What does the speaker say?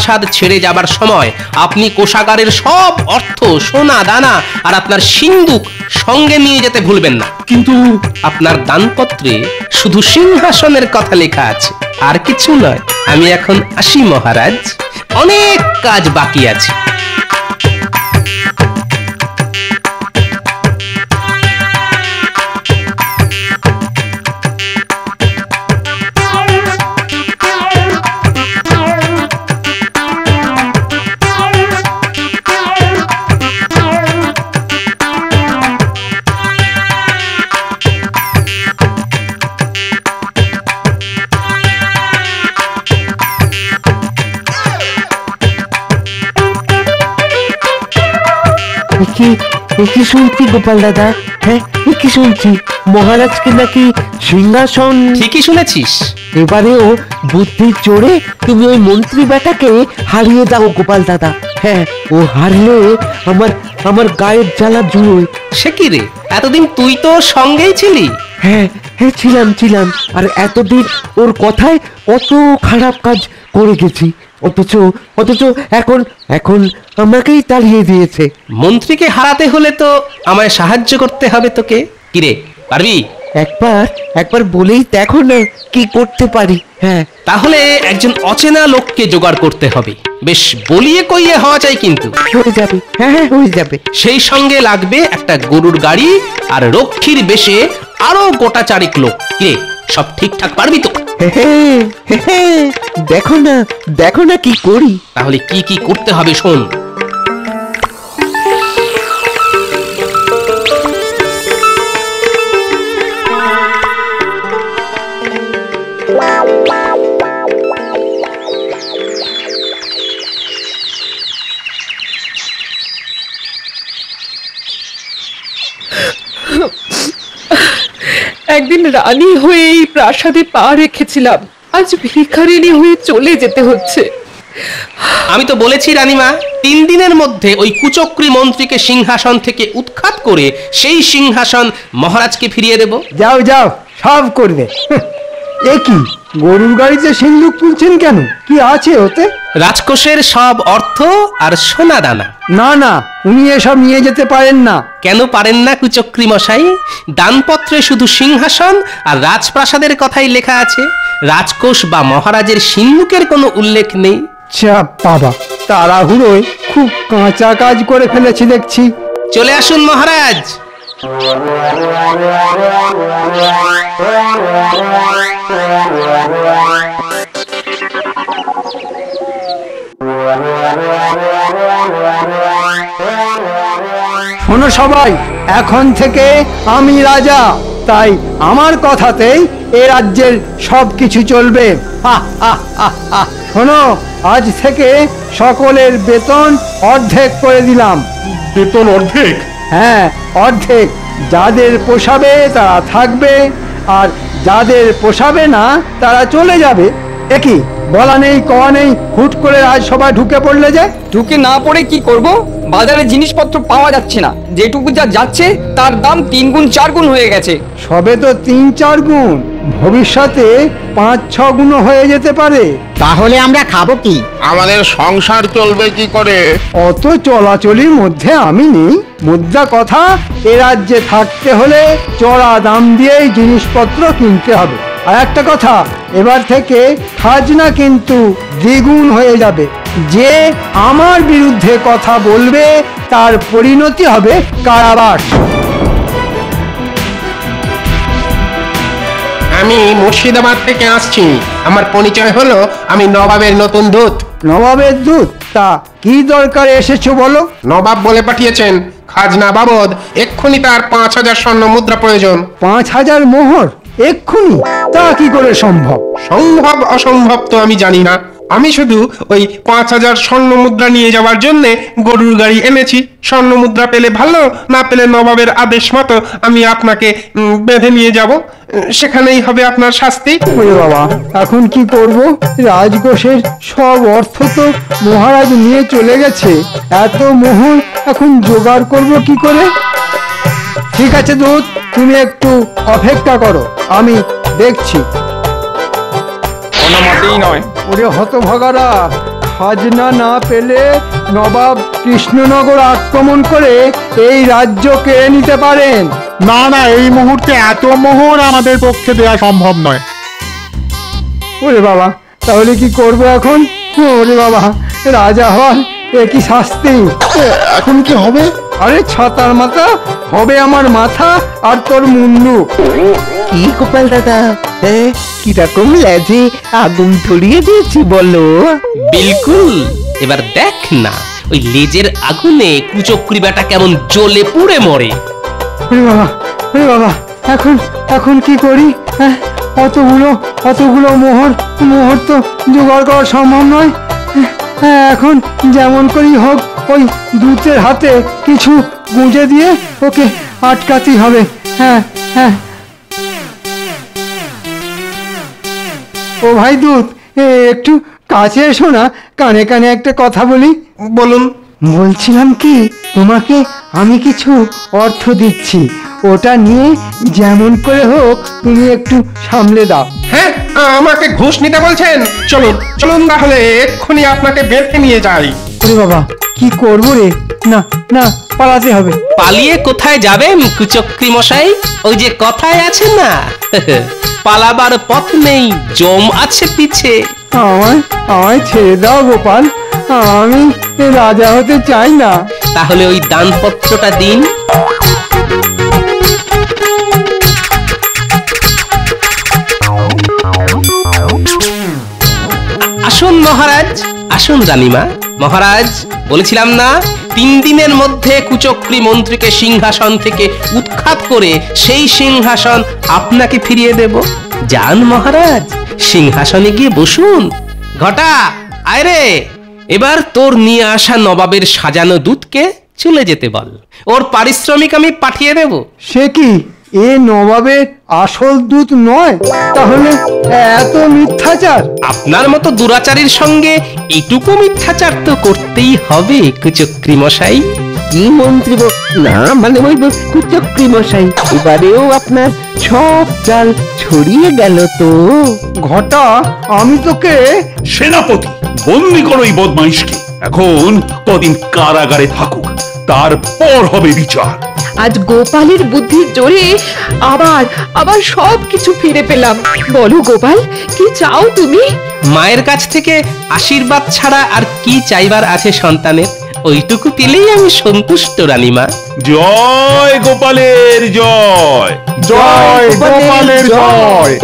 রাজপ্রাসাদ ছেড়ে যাবার সময় আপনি কোষাগারের সব অর্থ, সোনা দানা আর আপনার সিন্দুক সঙ্গে নিয়ে যেতে ভুলবেন না। কিন্তু আপনার দানপত্রে শুধু সিংহাসনের কথা লেখা আছে, আর কিছু নয়। আমি এখন আসি মহারাজ, অনেক কাজ বাকি আছে। কি শুনছি গোপাল দাদা? হ্যাঁ, কি শুনছি মহারাজকে নাকি সিংহাসন? ঠিকই শুনেছিস। এবারেও বুদ্ধি চড়ে তুমি ওই মন্ত্রী বেটাকে হারিয়ে দাও গোপাল দাদা। হ্যাঁ, ও হারলে আমার গায়ের জ্বালা জুড়োয়। সে কি রে, এতদিন তুই তো সঙ্গেই ছিলি। হ্যাঁ, ছিলাম। আর এতদিন ওর কথায় কত খারাপ কাজ করে গেছি, অথচ এখন আমাকেই তাড়িয়ে দিয়েছে। মন্ত্রীকে হারাতে হলে তো আমায় সাহায্য করতে হবে তোকে। কিরে, পারবি? একবার বলেই দেখো না কি করতে পারি। হ্যাঁ, তাহলে একজন অচেনা লোককে জোগাড় করতে হবে। বেশ বলিয়ে কইয়ে হওয়া চাই কিন্তু। হয়ে যাবে। হ্যাঁ, হয়ে যাবে। সেই সঙ্গে লাগবে একটা গরুর গাড়ি আর রক্ষীর বেশে আরো গোটা চারিক লোক। কিরে, সব ঠিকঠাক পারবি তো? দেখো না কি করি। তাহলে কি করতে হবে শোন। একদিন রানী হয়ে এই প্রাসাদে পা রেখেছিলাম, আজ ভিখারিনী হয়ে চলে যেতে হচ্ছে। আমি তো বলেছি রানীমা, 3 দিনের মধ্যে ওই কুচক্রী মন্ত্রীকে সিংহাসন থেকে উৎখাত করে সেই সিংহাসন মহারাজকে ফিরিয়ে দেব। যাও সব করবে। এ কি, গরুর গাড়িতে সিন্দুক তুলছেন কেন? কি আছে ওতে? রাজকোষের সব অর্থ আর সোনা দানা। না, উনি এসব নিয়ে যেতে পারেন না। কেন পারেন না কুচক্রী মশাই? দানপত্রে শুধু সিংহাসন আর রাজপ্রাসাদের কথাই লেখা আছে, রাজকোষ বা মহারাজের সিন্দুকের কোনো উল্লেখ নেই। চাপ বাবা, তাড়াহুড়োয় খুব কাঁচা কাজ করে ফেলেছি দেখছি। চলে আসুন মহারাজ। শোনো সবাই, এখন থেকে আমি রাজা, তাই আমার কথাতেই এ রাজ্যের সবকিছু চলবে। শোনো, আজ থেকে সকলের বেতন অর্ধেক করে দিলাম। বেতন অর্ধেক? হ্যাঁ, অর্ধেক। যাদের পোষাবে তারা থাকবে, আর যাদের পোষাবে না তারা চলে যাবে। একই বলা নেই কওয়া নেই, হুট করে রাজসভায় ঢুকে পড়লে যে। ঢুকে না পড়ে কি করব? বাজারে জিনিসপত্র পাওয়া যাচ্ছে না, যেটুকু যা যাচ্ছে তার দাম 3 গুণ 4 গুণ হয়ে গেছে। সবে তো 3-4 গুণ, ভবিষ্যতে 5-6 গুণ হয়ে যেতে পারে। তাহলে আমরা খাবো কি? আমাদের সংসার চলবে কি করে? অত চলাচলির মধ্যে আমি নেই। মুদ্রা কথা, এ রাজ্যে থাকতে হলে চড়া দাম দিয়েই জিনিসপত্র কিনতে হবে। আর একটা কথা, এবার থেকে খাজনা কিন্তু দ্বিগুণ হয়ে যাবে। যে আমার বিরুদ্ধে কথা বলবে তার পরিণতি হবে কারাবাস। আমি মুর্শিদাবাদ থেকে আসছি। আমার পরিচয় হলো, আমি নবাবের নতুন দূত। নবাবের দূত? তা কি দরকারে এসেছো বলো? নবাব বলে পাঠিয়েছেন খাজনা বাবদ এক্ষুনি তার 5000 স্বর্ণ মুদ্রা প্রয়োজন। 5000 মোহর এক্ষুনি? তা কি করে সম্ভব? সম্ভব অসম্ভব তো আমি জানি না, আমি শুধু ওই 5000 স্বর্ণ মুদ্রা নিয়ে যাওয়ার জন্য গরুর গাড়ি এনেছি। স্বর্ণ মুদ্রা পেলে ভালো, না পেলে নবাবের আদেশ মতো আমি আপনাকে বেঁধে নিয়ে যাব, সেখানেই হবে আপনার শাস্তি। ওরে বাবা, এখন কি করব? রাজকোষের সব অর্থ তো মহারাজ নিয়ে চলে গেছে, এত মোহর এখন জোগাড় করব কি করে? ঠিক আছে দূত, তুমি একটু অপেক্ষা করো, আমি দেখছি। কোনো মতেই নয়। ওরে হতভাগারা, খাজনা না পেলে নবাব কৃষ্ণনগর আক্রমণ করে এই রাজ্য কেড়ে নিতে পারেন। না না, এই মুহূর্তে এত মোহর আমাদের পক্ষে দেওয়া সম্ভব নয়। ওরে বাবা, তাহলে কি করব এখন? ওরে বাবা, রাজা হওয়ার এ কি শাস্তি! এখন কি হবে? আরে ছাতার মাথা হবে আমার মাথা আর তোর মুন্ডু। কি গোপাল দাদা, কিরকম লেজে আগুন ধরিয়ে দিয়েছি বলো? বিলকুল। এবার দেখ না ওই লেজের আগুনে কুচক্রি বেটা কেমন জ্বলে পুড়ে মরে। ওরে বাবা, ওরে বাবা, এখন এখন কি করি? অতগুলো মোহর তো জোগাড় করা সম্ভব নয়। এখন যেমন করেই হোক ওই দূতের হাতে কিছু গুঁজে দিয়ে ওকে আটকাতেই হবে। হ্যাঁ হ্যাঁ। ও ভাই দূত, একটু কাছে এসো না, কানে কানে একটা কথা বলি। বলুন। বলছিলাম কি, তোমাকে আমি কিছু অর্থ দিচ্ছি, ওটা নিয়ে যেমন করে হোক তুমি একটু সামলে দাও। হ্যাঁ, আমাকে ঘুষ নিতে বলছেন? চলুন চলুন, তাহলে এক্ষুনি আপনাকে বেঁধে নিয়ে যাই। ওরে বাবা, কি করবো রে? না না, পালাতে হবে। পালিয়ে কোথায় যাবেন কুচক্রি মশাই? ওই যে কথায় আছে না, পালাবার পথ নেই, জম আছে পিছে। আমায় ছেড়ে দাও গোপাল, আমি রাজা হতে চাই না। তাহলে ওই দানপত্রটা দিন। আসুন মহারাজ, আসুন রানীমা। মহারাজ, বলেছিলাম না 3 দিনের মধ্যে কুচক্রি মন্ত্রীকে সিংহাসন থেকে উৎখাত করে সেই সিংহাসন আপনাকে ফিরিয়ে দেব। যান মহারাজ, সিংহাসনে গিয়ে বসুন। ঘটা, আয় রে, এবার তোর নিয়ে আসা নবাবের সাজানো দুধকে চলে যেতে বল, ওর পারিশ্রমিক আমি পাঠিয়ে দেব। সে কি, এ নবাবের আসল দূত নয়? তাহলে এত মিথ্যাচার? আপনার মতো দুরাচারীর সঙ্গে এটুকু মিথ্যাচার তো করতেই হবে কুচক্রি মশাই। কি মন্ত্রী না, মানে ওই কুচক্রি মশাই, এবারেও আপনার সব চাল ছড়িয়ে গেল তো। ঘটা, আমি তোকে সেনাপতি, বন্দি করো এই বদমাইশকে। এখন কদিন কারাগারে থাকুক, তারপর হবে বিচার। আজ গোপালের বুদ্ধির জোরে আবার সবকিছু ফিরে পেলাম। বলো গোপাল, কি চাও তুমি? মায়ের কাছ থেকে আশীর্বাদ ছাড়া আর কি চাইবার আছে সন্তানের? ওইটুকু পেলেই আমি সন্তুষ্ট রানীমা। জয় গোপালের জয়, জয় গোপালের জয়।